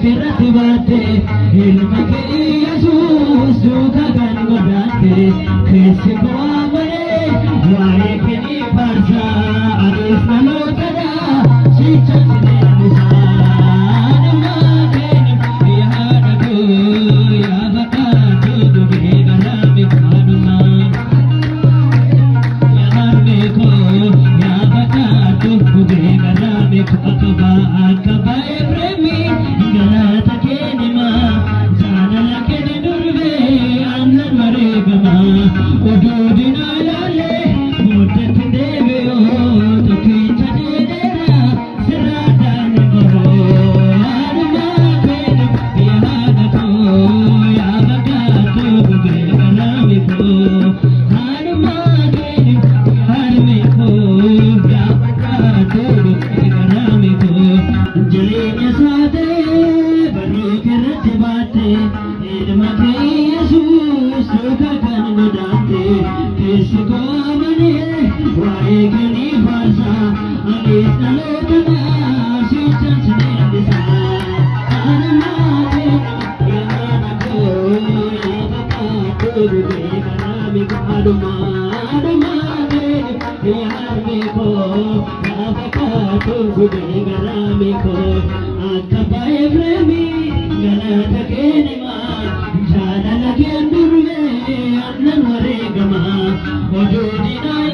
kerratti baatte ilma kee Yesuus duuka kan godhaatte keessi koo amanee waa'ee kee faarsaa anis dhalootadha sicha sineellisaa dhumaa keenya yaada koo yaa bakkaatu gubee garaami kaadumaa yaadni koo yaa bakkaatu gubee garaami kaaduma akka baay'ee preemii galata keenima jaalala keenya durbee aannan wareegama oduu dinaa yaalee mootetti deebi'oo tokkicha dheedheera sirraa daani goroo yaadumaa keenya yaada koo yaa bakkaatu gubee garaami koo yaadumaa keenya yaadni koo yaa bakkaatu gubee garaami koo jireenya saatee barruu kerratti baatte ilma kee Yesuus duuka kan godhaatte keessi koo amanee waa'ee kee faarsaa anis dhalootadha sicha sineellisaa aanumaa keenya yaada koo yaa bakkaatu gubee garaami kaadumaa keenya yaadni koo yaa bakkaatu gubee garaami koo akka baay'ee preemii galata keenima jaalala keen durbee aannan wareegama oduu dinaa